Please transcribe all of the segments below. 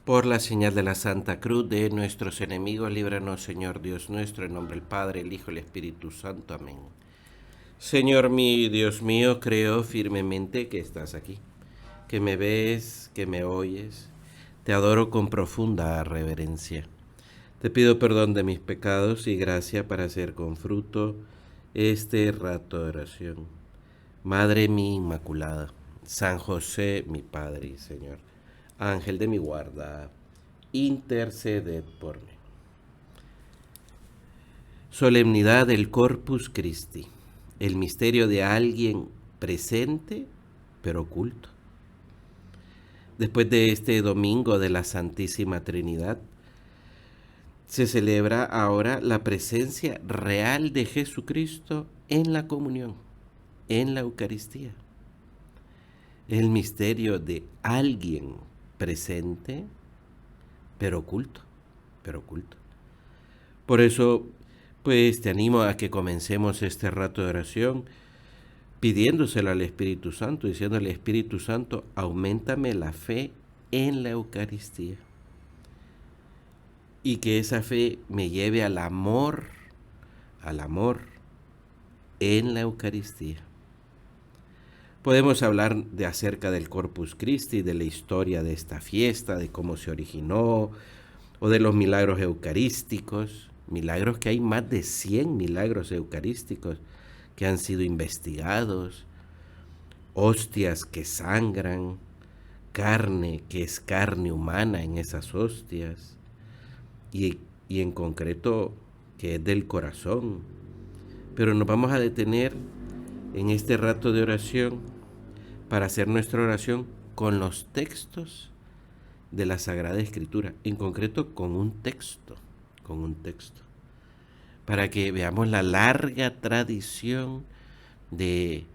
Por la señal de la Santa Cruz de nuestros enemigos, líbranos, Señor Dios nuestro, en nombre del Padre, el Hijo y el Espíritu Santo. Amén. Señor mío, Dios mío, creo firmemente que estás aquí, que me ves, que me oyes. Te adoro con profunda reverencia. Te pido perdón de mis pecados y gracia para hacer con fruto este rato de oración. Madre mía Inmaculada, San José, mi Padre y Señor, Ángel de mi guarda, interceded por mí. Solemnidad del Corpus Christi, el misterio de alguien presente pero oculto. Después de este domingo de la Santísima Trinidad, se celebra ahora la presencia real de Jesucristo en la comunión, en la Eucaristía. El misterio de alguien presente pero oculto, pero oculto. Por eso, pues te animo a que comencemos este rato de oración pidiéndoselo al Espíritu Santo, diciéndole: Espíritu Santo, auméntame la fe en la Eucaristía. Y que esa fe me lleve al amor en la Eucaristía. Podemos hablar de acerca del Corpus Christi, de la historia de esta fiesta, de cómo se originó, o de los milagros eucarísticos, milagros que hay más de 100 milagros eucarísticos que han sido investigados, hostias que sangran, carne que es carne humana en esas hostias, y en concreto que es del corazón. Pero nos vamos a detener en este rato de oración para hacer nuestra oración con los textos de la Sagrada Escritura, en concreto con un texto, para que veamos la larga tradición de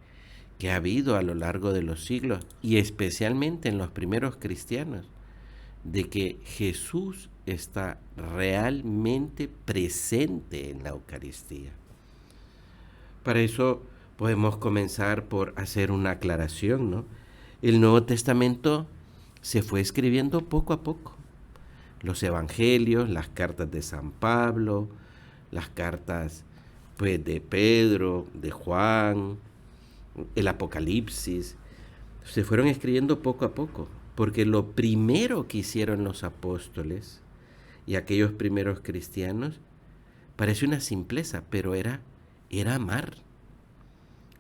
que ha habido a lo largo de los siglos, y especialmente en los primeros cristianos, de que Jesús está realmente presente en la Eucaristía. Para eso podemos comenzar por hacer una aclaración, ¿no? El Nuevo Testamento se fue escribiendo poco a poco. Los evangelios, las cartas de San Pablo, las cartas pues de Pedro, de Juan, el Apocalipsis, se fueron escribiendo poco a poco, porque lo primero que hicieron los apóstoles y aquellos primeros cristianos parece una simpleza, pero era amar,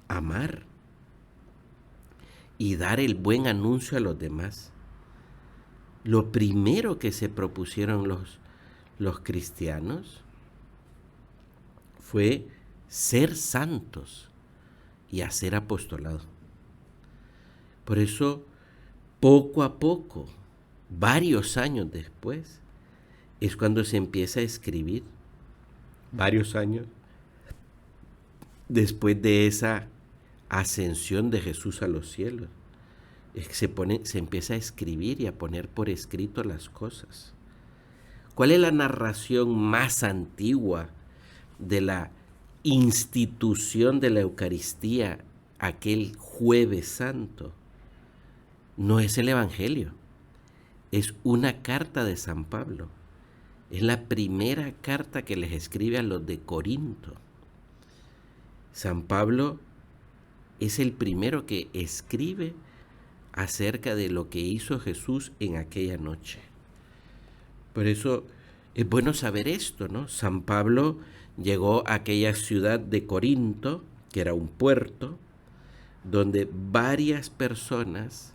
amar y dar el buen anuncio a los demás. Lo primero que se propusieron los cristianos fue ser santos y hacer apostolado. Por eso, poco a poco, varios años después, es cuando se empieza a escribir. Varios años después de esa ascensión de Jesús a los cielos, se empieza a escribir y a poner por escrito las cosas. ¿Cuál es la narración más antigua de la institución de la Eucaristía aquel Jueves Santo? No es el Evangelio, es una carta de San Pablo. Es la primera carta que les escribe a los de Corinto. San Pablo es el primero que escribe acerca de lo que hizo Jesús en aquella noche. Por eso es bueno saber esto, ¿no? San Pablo llegó a aquella ciudad de Corinto, que era un puerto, donde varias personas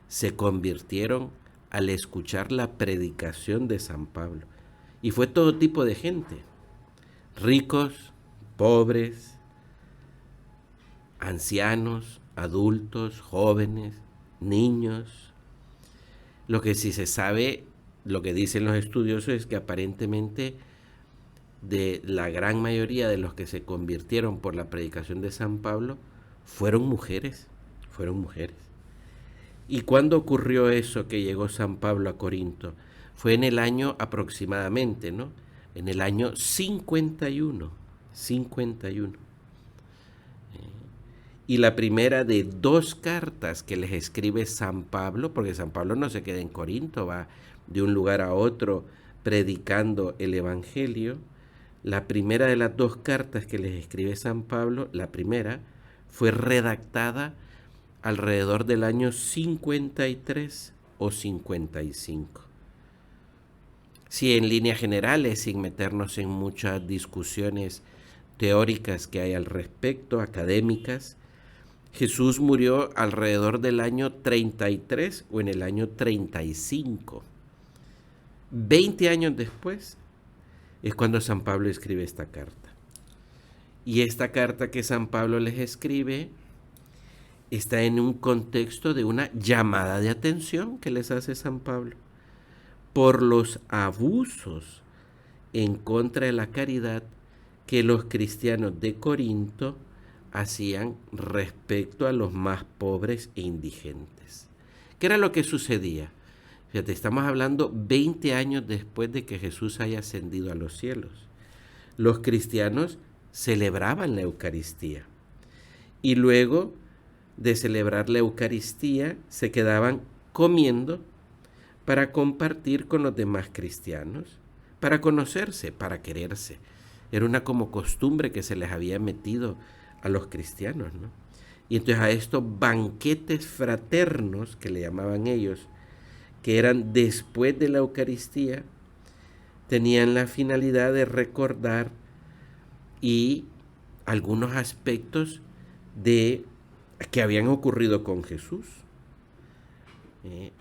se convirtieron al escuchar la predicación de San Pablo. Y fue todo tipo de gente, ricos, pobres, ancianos, adultos, jóvenes, niños. Lo que sí se sabe, lo que dicen los estudiosos, es que aparentemente de la gran mayoría de los que se convirtieron por la predicación de San Pablo fueron mujeres. ¿Y cuándo ocurrió eso que llegó San Pablo a Corinto? Fue en el año aproximadamente, ¿no? En el año 51. y la primera de 2 cartas que les escribe San Pablo, porque San Pablo no se queda en Corinto, va de un lugar a otro predicando el Evangelio. La primera de las 2 cartas que les escribe San Pablo, la primera, fue redactada alrededor del año 53 o 55. Sí, en líneas generales, sin meternos en muchas discusiones teóricas que hay al respecto, académicas, Jesús murió alrededor del año 33 o en el año 35. 20 años después es cuando San Pablo escribe esta carta. Y esta carta que San Pablo les escribe está en un contexto de una llamada de atención que les hace San Pablo por los abusos en contra de la caridad que los cristianos de Corinto hacían respecto a los más pobres e indigentes. ¿Qué era lo que sucedía? Fíjate, estamos hablando 20 años después de que Jesús haya ascendido a los cielos. Los cristianos celebraban la Eucaristía y luego de celebrar la Eucaristía se quedaban comiendo para compartir con los demás cristianos, para conocerse, para quererse. Era una como costumbre que se les había metido a los cristianos, ¿no? Y entonces a estos banquetes fraternos, que le llamaban ellos, que eran después de la Eucaristía, tenían la finalidad de recordar y algunos aspectos de que habían ocurrido con Jesús.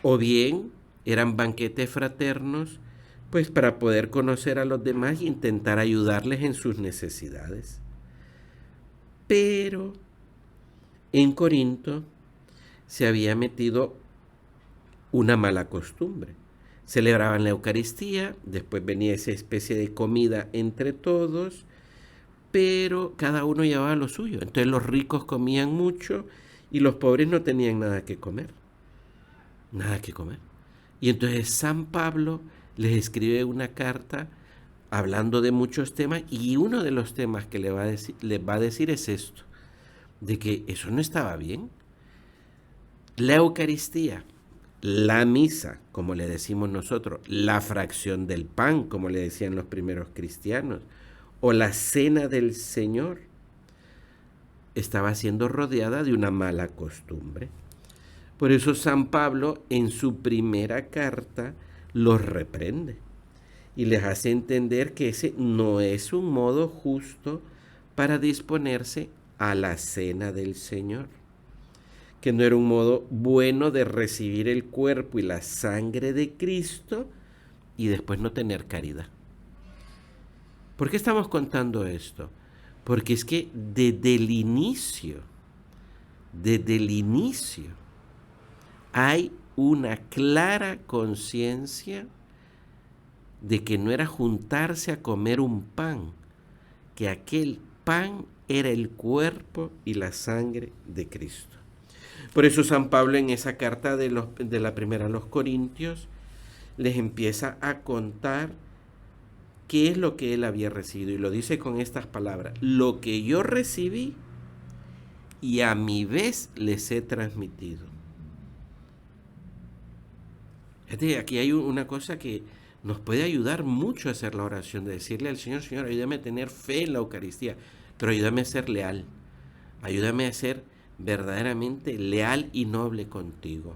O bien eran banquetes fraternos, pues para poder conocer a los demás e intentar ayudarles en sus necesidades. Pero en Corinto se había metido una mala costumbre. Celebraban la Eucaristía, después venía esa especie de comida entre todos, pero cada uno llevaba lo suyo. Entonces los ricos comían mucho y los pobres no tenían nada que comer. Nada que comer. Y entonces San Pablo les escribe una carta hablando de muchos temas y uno de los temas que les va a decir es esto, de que eso no estaba bien. La Eucaristía, la misa, como le decimos nosotros, la fracción del pan, como le decían los primeros cristianos, o la cena del Señor, estaba siendo rodeada de una mala costumbre. Por eso San Pablo en su primera carta los reprende y les hace entender que ese no es un modo justo para disponerse a la cena del Señor, que no era un modo bueno de recibir el cuerpo y la sangre de Cristo y después no tener caridad. ¿Por qué estamos contando esto? Porque es que desde el inicio, hay una clara conciencia de que no era juntarse a comer un pan, que aquel pan era el cuerpo y la sangre de Cristo. Por eso San Pablo en esa carta de la primera a los Corintios les empieza a contar qué es lo que él había recibido y lo dice con estas palabras: lo que yo recibí y a mi vez les he transmitido. Aquí hay una cosa que nos puede ayudar mucho a hacer la oración, de decirle al Señor: Señor, ayúdame a tener fe en la Eucaristía, pero ayúdame a ser leal, ayúdame a ser verdaderamente leal y noble contigo.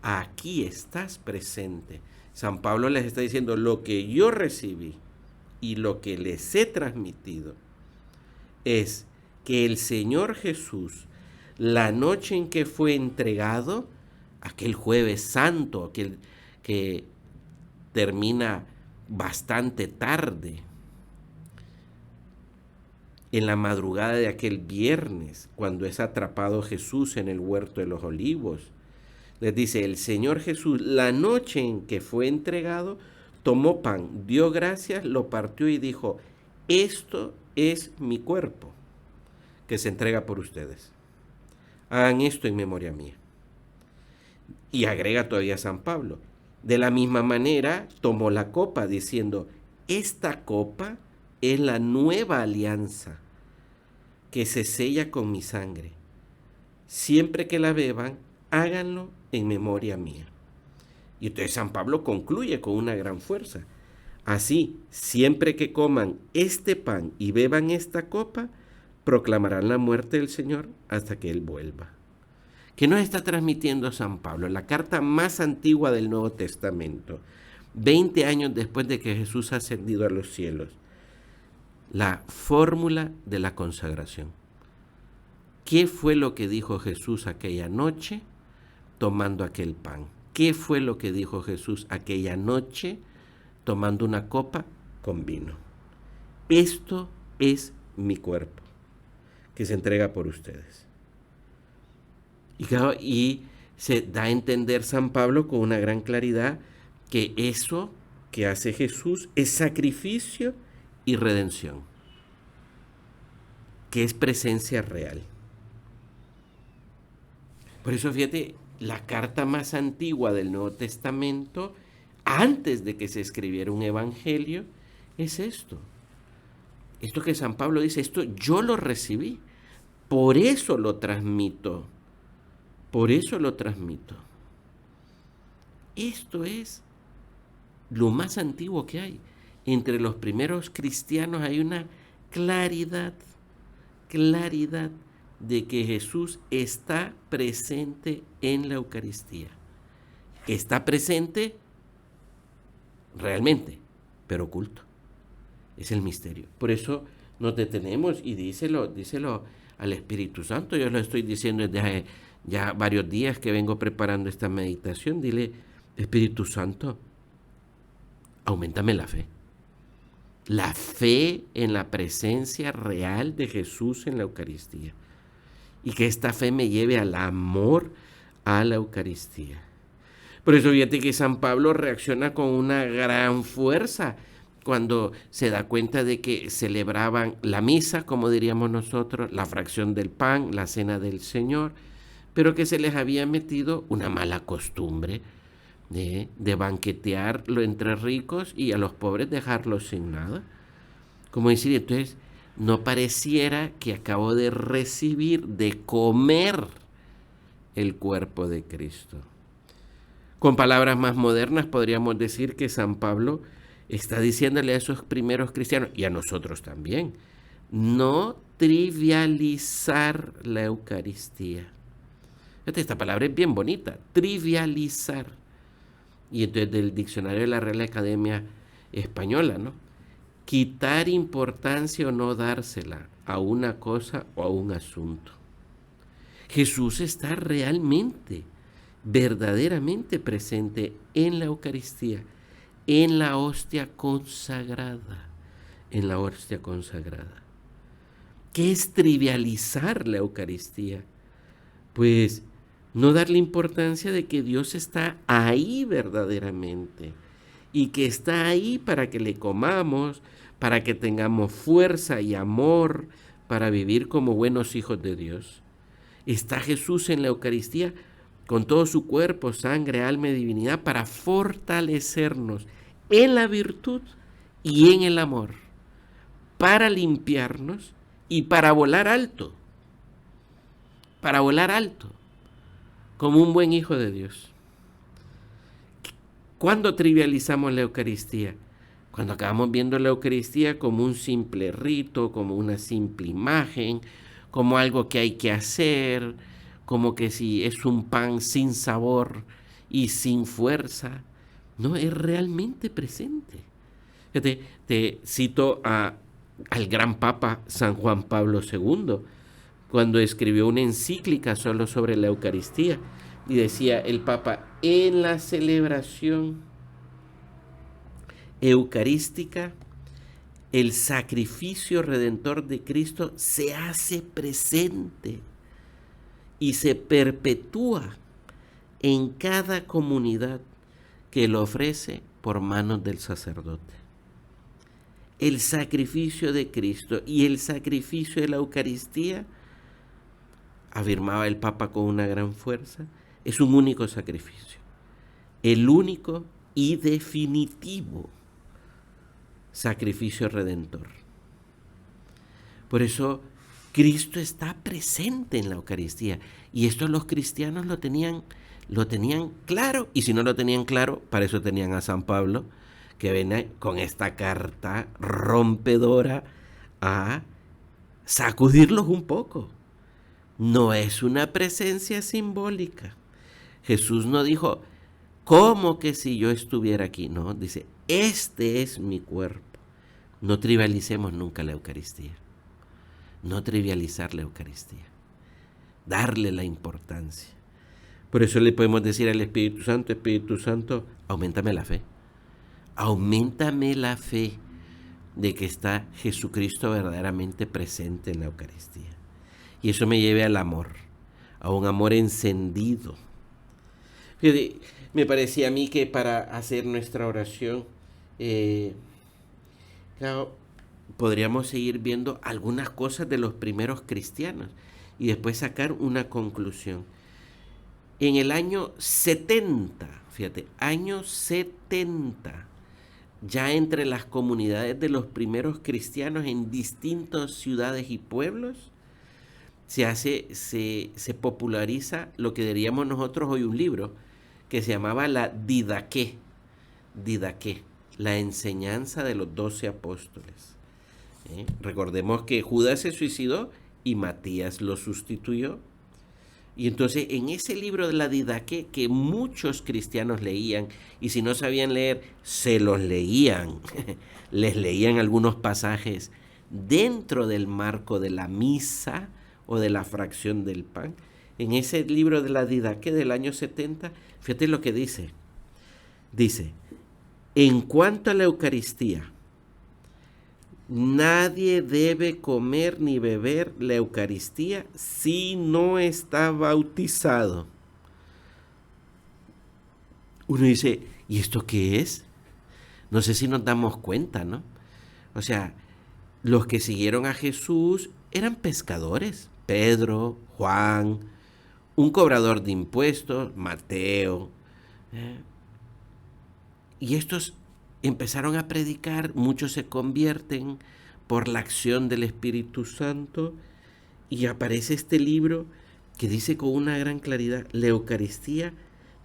Aquí estás presente. San Pablo les está diciendo: lo que yo recibí y lo que les he transmitido es que el Señor Jesús, la noche en que fue entregado, aquel jueves santo, aquel que termina bastante tarde, en la madrugada de aquel viernes, cuando es atrapado Jesús en el huerto de los olivos, les dice: el Señor Jesús, la noche en que fue entregado, tomó pan, dio gracias, lo partió y dijo: esto es mi cuerpo, que se entrega por ustedes. Hagan esto en memoria mía. Y agrega todavía San Pablo: de la misma manera tomó la copa, diciendo: esta copa es la nueva alianza que se sella con mi sangre. siempre que la beban, háganlo en memoria mía. Y entonces San Pablo concluye con una gran fuerza. Así, siempre que coman este pan y beban esta copa, proclamarán la muerte del Señor hasta que Él vuelva. ¿Qué nos está transmitiendo San Pablo? La carta más antigua del Nuevo Testamento, 20 años después de que Jesús ha ascendido a los cielos. La fórmula de la consagración. ¿Qué fue lo que dijo Jesús aquella noche tomando aquel pan? ¿Qué fue lo que dijo Jesús aquella noche tomando una copa con vino? Esto es mi cuerpo, que se entrega por ustedes. Y se da a entender San Pablo con una gran claridad que eso que hace Jesús es sacrificio y redención, que es presencia real. Por eso fíjate, la carta más antigua del Nuevo Testamento, antes de que se escribiera un evangelio, es esto. Esto que San Pablo dice, esto yo lo recibí, por eso lo transmito. Por eso lo transmito. Esto es lo más antiguo que hay. Entre los primeros cristianos hay una claridad de que Jesús está presente en la Eucaristía. Está presente realmente, pero oculto. Es el misterio. Por eso nos detenemos y díselo al Espíritu Santo. Yo lo estoy diciendo desde ya varios días que vengo preparando esta meditación. Dile, Espíritu Santo, auméntame la fe. La fe en la presencia real de Jesús en la Eucaristía. Y que esta fe me lleve al amor a la Eucaristía. Por eso fíjate que San Pablo reacciona con una gran fuerza cuando se da cuenta de que celebraban la misa, como diríamos nosotros, la fracción del pan, la cena del Señor, pero que se les había metido una mala costumbre de banquetearlo entre ricos y a los pobres dejarlos sin nada. Como decir, entonces, no pareciera que acabo de recibir, de comer el cuerpo de Cristo. Con palabras más modernas podríamos decir que San Pablo está diciéndole a esos primeros cristianos, y a nosotros también, no trivializar la Eucaristía. Esta palabra es bien bonita, trivializar. Y entonces del diccionario de la Real Academia Española, ¿no? Quitar importancia o no dársela a una cosa o a un asunto. Jesús está realmente, verdaderamente presente en la Eucaristía, en la hostia consagrada, en la hostia consagrada. ¿Qué es trivializar la Eucaristía? Pues no darle importancia de que Dios está ahí verdaderamente y que está ahí para que le comamos, para que tengamos fuerza y amor para vivir como buenos hijos de Dios. Está Jesús en la Eucaristía con todo su cuerpo, sangre, alma y divinidad para fortalecernos en la virtud y en el amor, para limpiarnos y para volar alto, como un buen hijo de Dios. ¿Cuándo trivializamos la Eucaristía? Cuando acabamos viendo la Eucaristía como un simple rito, como una simple imagen, como algo que hay que hacer, como que si es un pan sin sabor y sin fuerza. No, es realmente presente. Te cito al gran Papa San Juan Pablo II, cuando escribió una encíclica solo sobre la Eucaristía. Y decía el Papa, en la celebración eucarística, el sacrificio redentor de Cristo se hace presente y se perpetúa en cada comunidad que lo ofrece por manos del sacerdote. El sacrificio de Cristo y el sacrificio de la Eucaristía, afirmaba el Papa con una gran fuerza, es un único sacrificio, el único y definitivo sacrificio redentor. Por eso Cristo está presente en la Eucaristía. Y esto los cristianos lo tenían claro. Y si no lo tenían claro, para eso tenían a San Pablo, que viene con esta carta rompedora a sacudirlos un poco. No es una presencia simbólica. Jesús no dijo, ¿cómo que si yo estuviera aquí? No, dice, este es mi cuerpo. No trivialicemos nunca la Eucaristía. No trivializar la Eucaristía. Darle la importancia. Por eso le podemos decir al Espíritu Santo, auméntame la fe. Auméntame la fe de que está Jesucristo verdaderamente presente en la Eucaristía. Y eso me lleve al amor, a un amor encendido. Fíjate, me parecía a mí que para hacer nuestra oración, claro, podríamos seguir viendo algunas cosas de los primeros cristianos y después sacar una conclusión. En el año 70, fíjate, año 70, ya entre las comunidades de los primeros cristianos en distintas ciudades y pueblos, se populariza lo que diríamos nosotros hoy un libro, que se llamaba la Didaqué, la enseñanza de los 12 apóstoles. Recordemos que Judas se suicidó y Matías lo sustituyó. Y entonces en ese libro de la Didaqué, que muchos cristianos leían, y si no sabían leer, se los leían, les leían algunos pasajes dentro del marco de la misa o de la fracción del pan. En ese libro de la Didaqué del año 70, fíjate lo que dice. Dice, en cuanto a la Eucaristía, nadie debe comer ni beber la Eucaristía si no está bautizado. Uno dice, ¿y esto qué es? No sé si nos damos cuenta, ¿no? O sea, los que siguieron a Jesús eran pescadores. Pedro, Juan, un cobrador de impuestos, Mateo. Y estos empezaron a predicar, muchos se convierten por la acción del Espíritu Santo y aparece este libro que dice con una gran claridad, la Eucaristía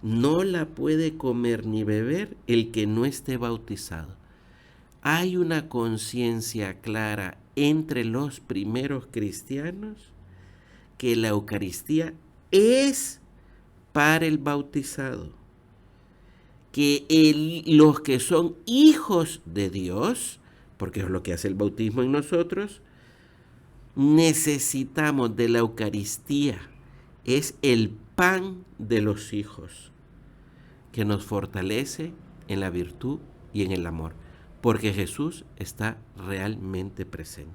no la puede comer ni beber el que no esté bautizado. Hay una conciencia clara entre los primeros cristianos que la Eucaristía es para el bautizado. Que los que son hijos de Dios, porque es lo que hace el bautismo en nosotros, necesitamos de la Eucaristía. Es el pan de los hijos que nos fortalece en la virtud y en el amor, porque Jesús está realmente presente.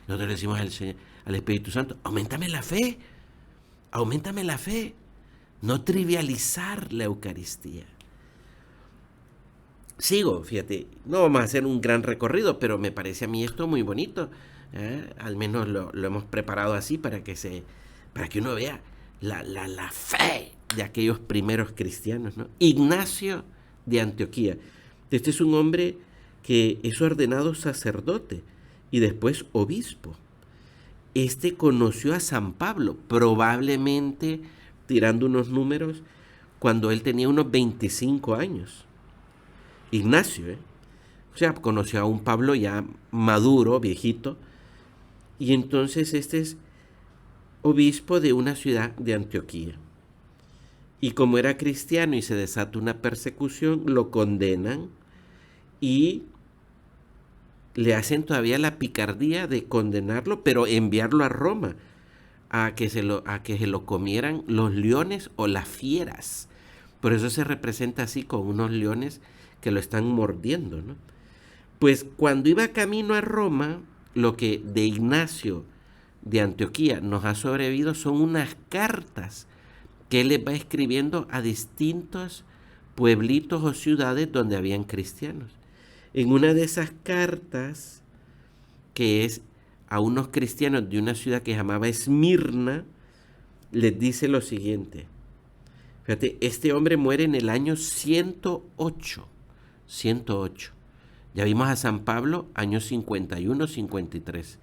Nosotros le decimos al Espíritu Santo, auméntame la fe, no trivializar la Eucaristía. Sigo, fíjate, no vamos a hacer un gran recorrido, pero me parece a mí esto muy bonito. Al menos lo hemos preparado así para que uno vea la fe de aquellos primeros cristianos, ¿no? Ignacio de Antioquía. Este es un hombre que es ordenado sacerdote y después obispo. Este conoció a San Pablo, probablemente, tirando unos números, cuando él tenía unos 25 años. Ignacio, o sea, conoció a un Pablo ya maduro, viejito, y entonces este es obispo de una ciudad de Antioquía. Y como era cristiano y se desata una persecución, lo condenan y le hacen todavía la picardía de condenarlo, pero enviarlo a Roma a que se lo comieran los leones o las fieras. Por eso se representa así con unos leones que lo están mordiendo, ¿no? Pues cuando iba camino a Roma, lo que de Ignacio de Antioquía nos ha sobrevivido son unas cartas que él les va escribiendo a distintos pueblitos o ciudades donde habían cristianos. En una de esas cartas, que es a unos cristianos de una ciudad que se llamaba Esmirna, les dice lo siguiente. Fíjate, este hombre muere en el año 108. Ya vimos a San Pablo, años 51, 53.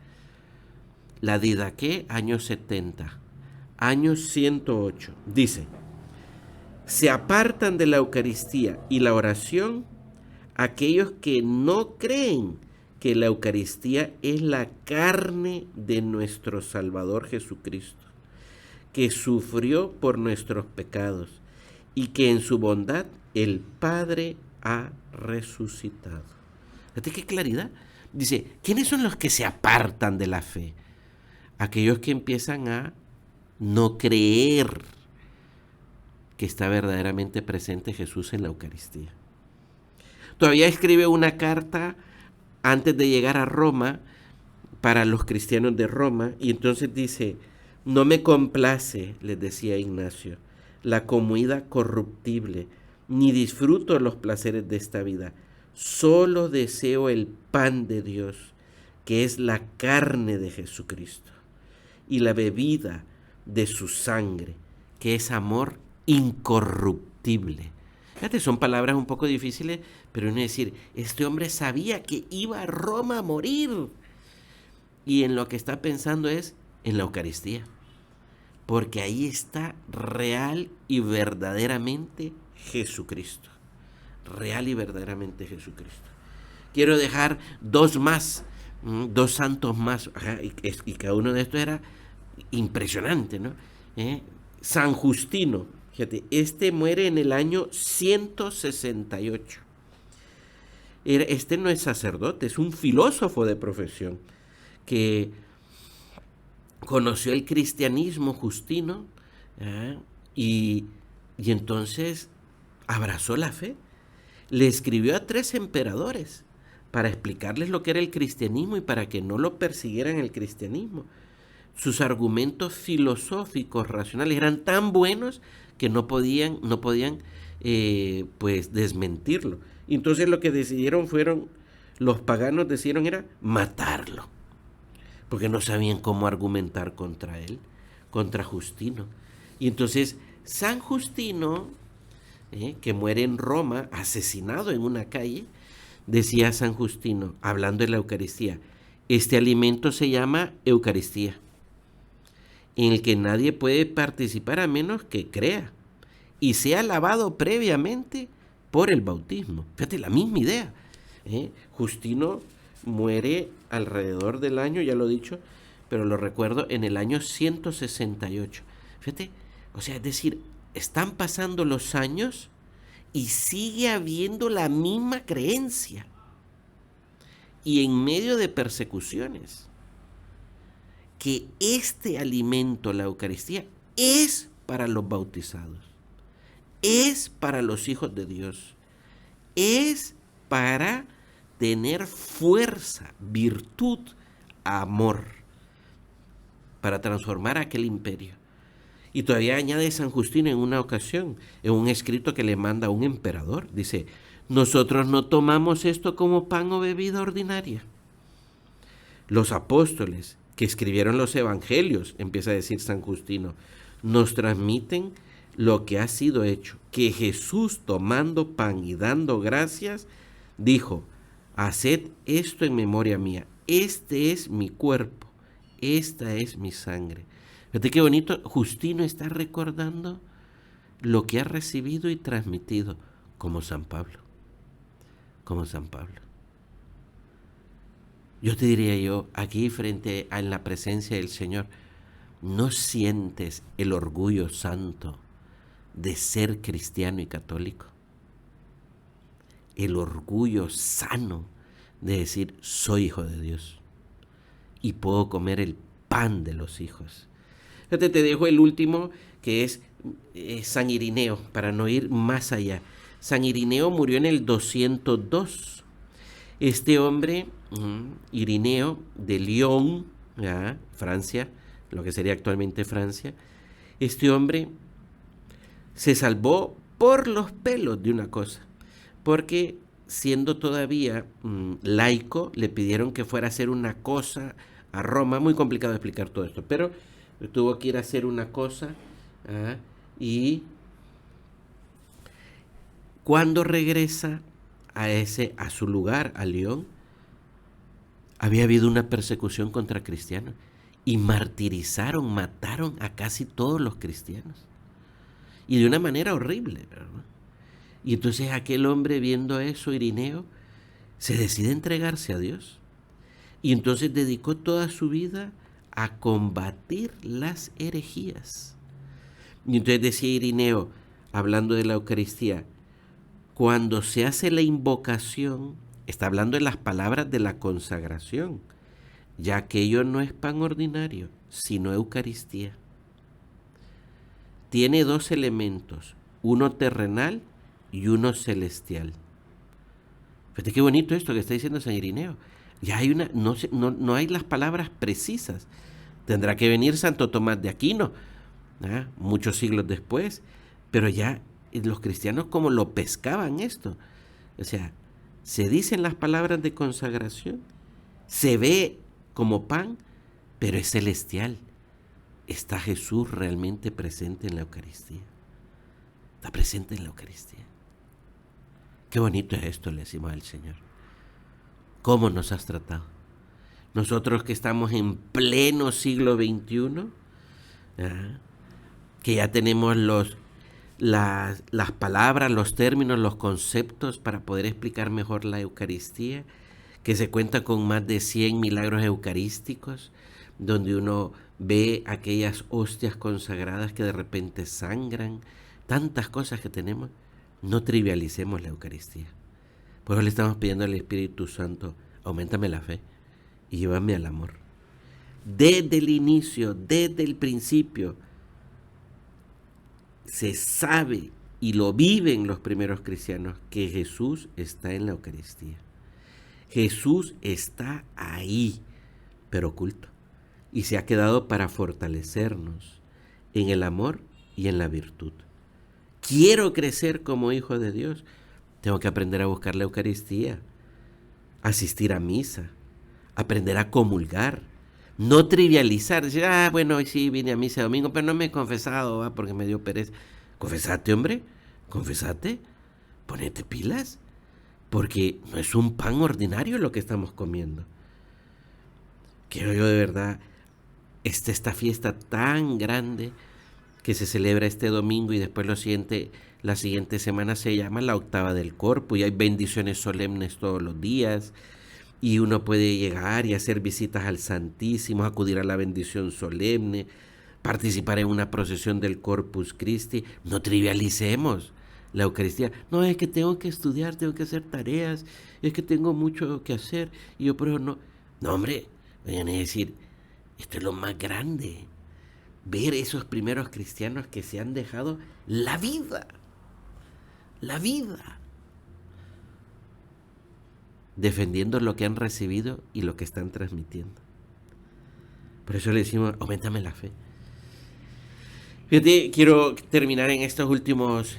la Didaqué, año 70, año 108. Dice, se apartan de la Eucaristía y la oración aquellos que no creen que la Eucaristía es la carne de nuestro Salvador Jesucristo, que sufrió por nuestros pecados y que en su bondad el Padre ha resucitado. Fíjate qué claridad. Dice, ¿quiénes son los que se apartan de la fe? Aquellos que empiezan a no creer que está verdaderamente presente Jesús en la Eucaristía. Todavía escribe una carta antes de llegar a Roma para los cristianos de Roma y entonces dice, no me complace, les decía Ignacio, la comida corruptible, ni disfruto los placeres de esta vida, solo deseo el pan de Dios, que es la carne de Jesucristo, y la bebida de su sangre, que es amor incorruptible. Fíjate, son palabras un poco difíciles, pero uno decir, este hombre sabía que iba a Roma a morir. Y en lo que está pensando es en la Eucaristía. Porque ahí está real y verdaderamente Jesucristo. Real y verdaderamente Jesucristo. Quiero dejar dos más, dos santos más. Y cada uno de estos era impresionante, ¿no? San Justino. Fíjate, este muere en el año 168. Este no es sacerdote, es un filósofo de profesión que conoció el cristianismo, Justino, y entonces abrazó la fe. Le escribió a 3 emperadores para explicarles lo que era el cristianismo y para que no lo persiguieran el cristianismo. Sus argumentos filosóficos, racionales, eran tan buenos que no podían pues desmentirlo. Entonces lo que los paganos decidieron era matarlo, porque no sabían cómo argumentar contra él, contra Justino. Y entonces San Justino, que muere en Roma, asesinado en una calle, decía San Justino, hablando de la Eucaristía, este alimento se llama Eucaristía, en el que nadie puede participar a menos que crea y sea lavado previamente por el bautismo. Fíjate, la misma idea. Justino muere alrededor del año, ya lo he dicho, pero lo recuerdo, en el año 168. Fíjate, o sea, es decir, están pasando los años y sigue habiendo la misma creencia. Y en medio de persecuciones, que este alimento, la Eucaristía, es para los bautizados, es para los hijos de Dios, es para tener fuerza, virtud, amor, para transformar aquel imperio. Y todavía añade San Justino en una ocasión, en un escrito que le manda a un emperador, dice, nosotros no tomamos esto como pan o bebida ordinaria. Los apóstoles que escribieron los evangelios, empieza a decir San Justino, nos transmiten lo que ha sido hecho, que Jesús, tomando pan y dando gracias, dijo, haced esto en memoria mía, este es mi cuerpo, esta es mi sangre. Fíjate qué bonito, Justino está recordando lo que ha recibido y transmitido, como San Pablo, como San Pablo. Yo te diría aquí frente a la presencia del Señor, ¿no sientes el orgullo santo de ser cristiano y católico? El orgullo sano de decir, soy hijo de Dios y puedo comer el pan de los hijos. Fíjate, te dejo el último, que es San Irineo, para no ir más allá. San Irineo murió en el 202. Este hombre, Irineo, de Lyon, Francia, lo que sería actualmente Francia, este hombre se salvó por los pelos de una cosa, porque siendo todavía laico, le pidieron que fuera a hacer una cosa a Roma, muy complicado explicar todo esto, pero tuvo que ir a hacer una cosa, y cuando regresa a su lugar, a Lyon, había habido una persecución contra cristianos y martirizaron, mataron a casi todos los cristianos. Y de una manera horrible, ¿verdad? Y entonces aquel hombre, viendo eso, Irineo, se decide entregarse a Dios. Y entonces dedicó toda su vida a combatir las herejías. Y entonces decía Irineo, hablando de la Eucaristía, cuando se hace la invocación, está hablando de las palabras de la consagración, ya que aquello no es pan ordinario, sino Eucaristía. Tiene dos elementos, uno terrenal y uno celestial. Fíjate qué bonito esto que está diciendo San Irineo. Ya hay no hay las palabras precisas. Tendrá que venir Santo Tomás de Aquino, ¿ah?, muchos siglos después, pero ya los cristianos como lo pescaban esto. O sea, se dicen las palabras de consagración, se ve como pan, pero es celestial. Está Jesús realmente presente en la Eucaristía. Está presente en la Eucaristía. Qué bonito es esto, le decimos al Señor. ¿Cómo nos has tratado? Nosotros que estamos en pleno siglo XXI, ¿ah?, que ya tenemos las palabras, los términos, los conceptos para poder explicar mejor la Eucaristía, que se cuenta con más de 100 milagros eucarísticos, donde uno ve aquellas hostias consagradas que de repente sangran, tantas cosas que tenemos. No trivialicemos la Eucaristía. Por eso le estamos pidiendo al Espíritu Santo, auméntame la fe y llévame al amor. Desde el inicio, desde el principio, se sabe y lo viven los primeros cristianos que Jesús está en la Eucaristía. Jesús está ahí, pero oculto, y se ha quedado para fortalecernos en el amor y en la virtud. Quiero crecer como hijo de Dios, tengo que aprender a buscar la Eucaristía, asistir a misa, aprender a comulgar, no trivializar, decir, bueno, hoy sí vine a misa domingo, pero no me he confesado, porque me dio pereza. Confesate, hombre, confesate, ponete pilas, porque no es un pan ordinario lo que estamos comiendo. Quiero yo de verdad, esta fiesta tan grande que se celebra este domingo y después la siguiente semana se llama la octava del Corpus y hay bendiciones solemnes todos los días y uno puede llegar y hacer visitas al Santísimo, acudir a la bendición solemne, participar en una procesión del Corpus Christi. No trivialicemos la Eucaristía. No, es que tengo que estudiar, tengo que hacer tareas, es que tengo mucho que hacer y yo por eso no. No, hombre, vayan a decir, esto es lo más grande. Ver esos primeros cristianos que se han dejado la vida, defendiendo lo que han recibido y lo que están transmitiendo. Por eso le decimos, auméntame la fe. Fíjate, quiero terminar en estos últimos,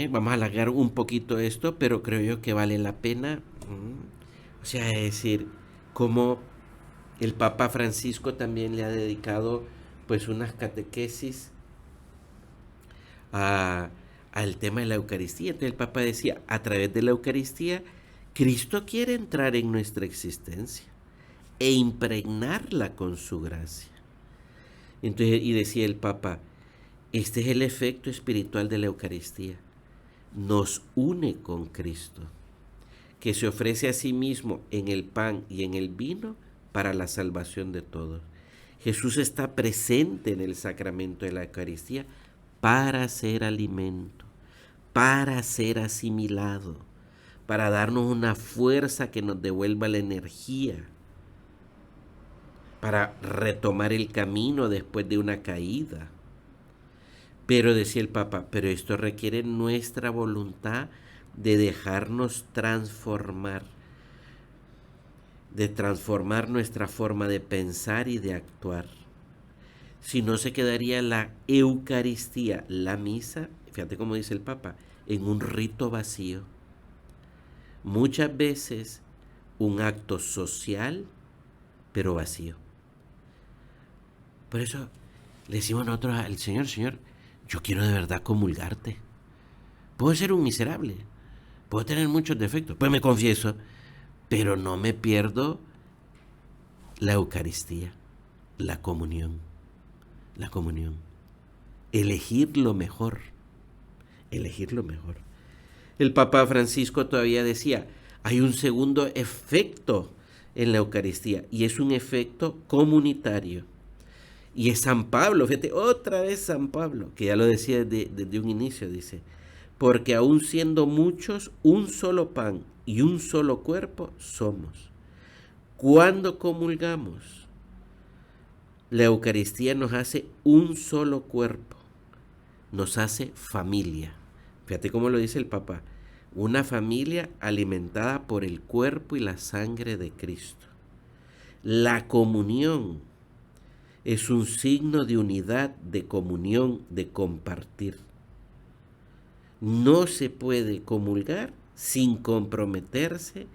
vamos a alargar un poquito esto, pero creo yo que vale la pena. O sea, es decir, como el Papa Francisco también le ha dedicado pues unas catequesis al tema de la Eucaristía. Entonces el Papa decía, a través de la Eucaristía, Cristo quiere entrar en nuestra existencia e impregnarla con su gracia. Entonces, y decía el Papa, este es el efecto espiritual de la Eucaristía. Nos une con Cristo, que se ofrece a sí mismo en el pan y en el vino para la salvación de todos. Jesús está presente en el sacramento de la Eucaristía para ser alimento, para ser asimilado, para darnos una fuerza que nos devuelva la energía, para retomar el camino después de una caída. Pero decía el Papa, pero esto requiere nuestra voluntad de dejarnos transformar, de transformar nuestra forma de pensar y de actuar. Si no, se quedaría la Eucaristía, la misa, fíjate cómo dice el Papa, en un rito vacío. Muchas veces un acto social, pero vacío. Por eso le decimos nosotros al Señor, Señor, yo quiero de verdad comulgarte. Puedo ser un miserable, puedo tener muchos defectos, pues me confieso, pero no me pierdo la Eucaristía. La comunión, la comunión. Elegir lo mejor, elegir lo mejor. El Papa Francisco todavía decía, hay un segundo efecto en la Eucaristía y es un efecto comunitario. Y es San Pablo, fíjate, otra vez San Pablo, que ya lo decía desde un inicio, dice, porque aun siendo muchos, un solo pan y un solo cuerpo somos. Cuando comulgamos, la Eucaristía nos hace un solo cuerpo, nos hace familia. Fíjate cómo lo dice el Papa, una familia alimentada por el cuerpo y la sangre de Cristo. La comunión es un signo de unidad, de comunión, de compartir. No se puede comulgar sin comprometerse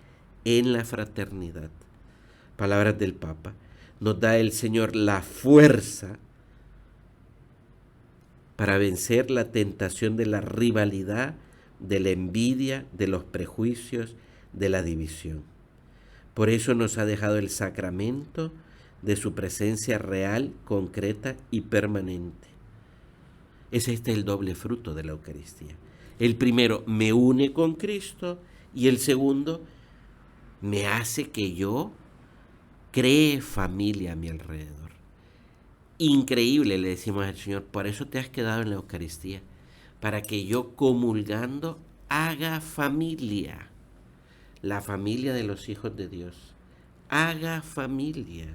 en la fraternidad. Palabras del Papa. Nos da el Señor la fuerza para vencer la tentación de la rivalidad, de la envidia, de los prejuicios, de la división. Por eso nos ha dejado el sacramento de su presencia real, concreta y permanente. Es este el doble fruto de la Eucaristía. El primero me une con Cristo y el segundo me hace que yo cree familia a mi alrededor. Increíble, le decimos al Señor, por eso te has quedado en la Eucaristía, para que yo comulgando haga familia, la familia de los hijos de Dios, haga familia.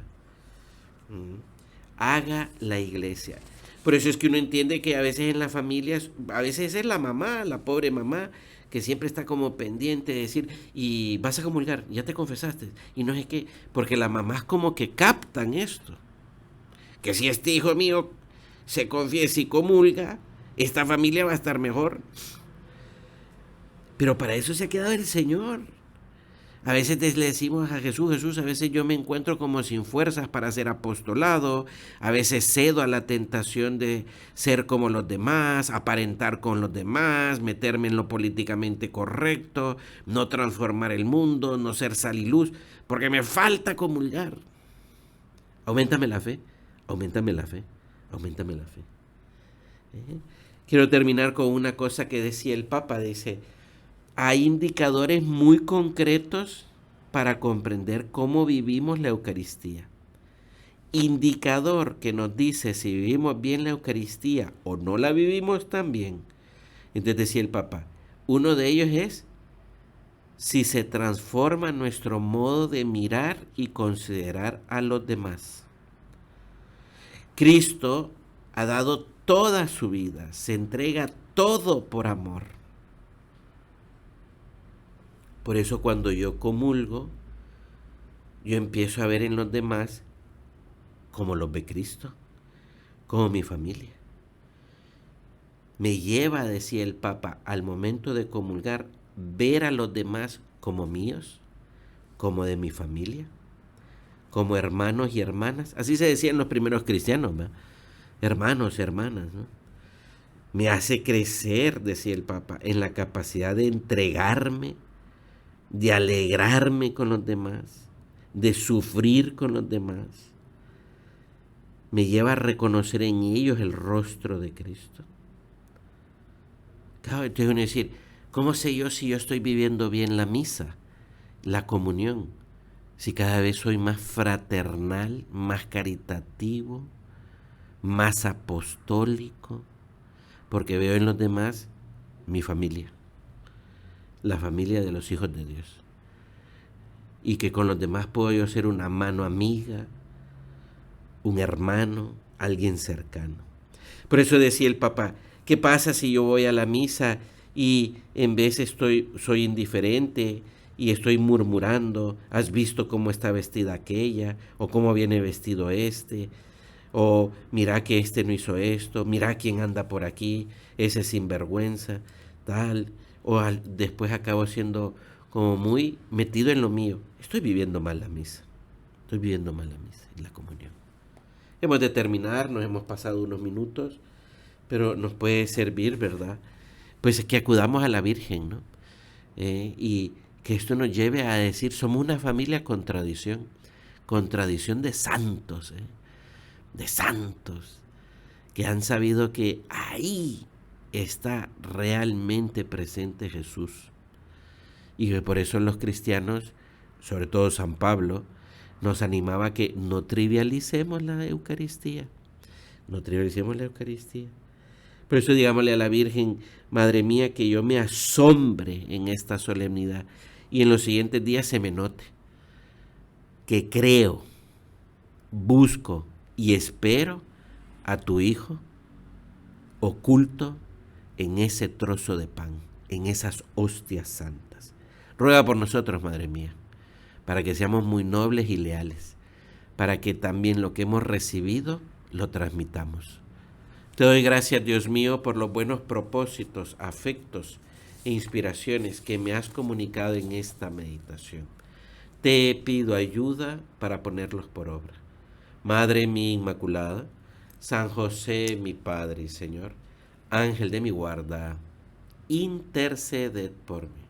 Haga la iglesia. Por eso es que uno entiende que a veces en las familias, a veces es la mamá, la pobre mamá, que siempre está como pendiente de decir, y vas a comulgar, ya te confesaste, y no es que, porque las mamás como que captan esto, que si este hijo mío se confiesa y comulga, esta familia va a estar mejor. Pero para eso se ha quedado el Señor. A veces le decimos a Jesús, Jesús, a veces yo me encuentro como sin fuerzas para ser apostolado, a veces cedo a la tentación de ser como los demás, aparentar con los demás, meterme en lo políticamente correcto, no transformar el mundo, no ser sal y luz, porque me falta comulgar. Auméntame la fe, auméntame la fe, auméntame la fe. Quiero terminar con una cosa que decía el Papa, dice, hay indicadores muy concretos para comprender cómo vivimos la Eucaristía. Indicador que nos dice si vivimos bien la Eucaristía o no la vivimos tan bien. Entonces decía el Papa, uno de ellos es si se transforma nuestro modo de mirar y considerar a los demás. Cristo ha dado toda su vida, se entrega todo por amor. Por eso cuando yo comulgo, yo empiezo a ver en los demás como los ve Cristo, como mi familia. Me lleva, decía el Papa, al momento de comulgar, ver a los demás como míos, como de mi familia, como hermanos y hermanas. Así se decían los primeros cristianos, ¿no? Hermanos, hermanas, ¿no? Me hace crecer, decía el Papa, en la capacidad de entregarme, de alegrarme con los demás, de sufrir con los demás. Me lleva a reconocer en ellos el rostro de Cristo. Claro, entonces uno decir, ¿cómo sé yo si yo estoy viviendo bien la misa, la comunión? Si cada vez soy más fraternal, más caritativo, más apostólico, porque veo en los demás mi familia, la familia de los hijos de Dios. Y que con los demás puedo yo ser una mano amiga, un hermano, alguien cercano. Por eso decía el Papa, ¿qué pasa si yo voy a la misa y en vez soy indiferente y estoy murmurando? ¿Has visto cómo está vestida aquella? ¿O cómo viene vestido este? O mira que este no hizo esto, mira quién anda por aquí, ese sinvergüenza, tal. O después acabo siendo como muy metido en lo mío. Estoy viviendo mal la misa. Estoy viviendo mal la misa y la comunión. Hemos de terminar, nos hemos pasado unos minutos, pero nos puede servir, ¿verdad? Pues es que acudamos a la Virgen, ¿no? Y que esto nos lleve a decir, somos una familia con tradición de santos, ¿eh? de santos, que han sabido que ahí está realmente presente Jesús. Y que por eso los cristianos, sobre todo San Pablo, nos animaba a que no trivialicemos la Eucaristía. No trivialicemos la Eucaristía. Por eso digámosle a la Virgen, Madre mía, que yo me asombre en esta solemnidad y en los siguientes días se me note que creo, busco y espero a tu Hijo oculto en ese trozo de pan, en esas hostias santas. Ruega por nosotros, Madre mía, para que seamos muy nobles y leales, para que también lo que hemos recibido lo transmitamos. Te doy gracias, Dios mío, por los buenos propósitos, afectos e inspiraciones que me has comunicado en esta meditación. Te pido ayuda para ponerlos por obra. Madre mía Inmaculada, San José, mi Padre y Señor, Ángel de mi guarda, interceded por mí.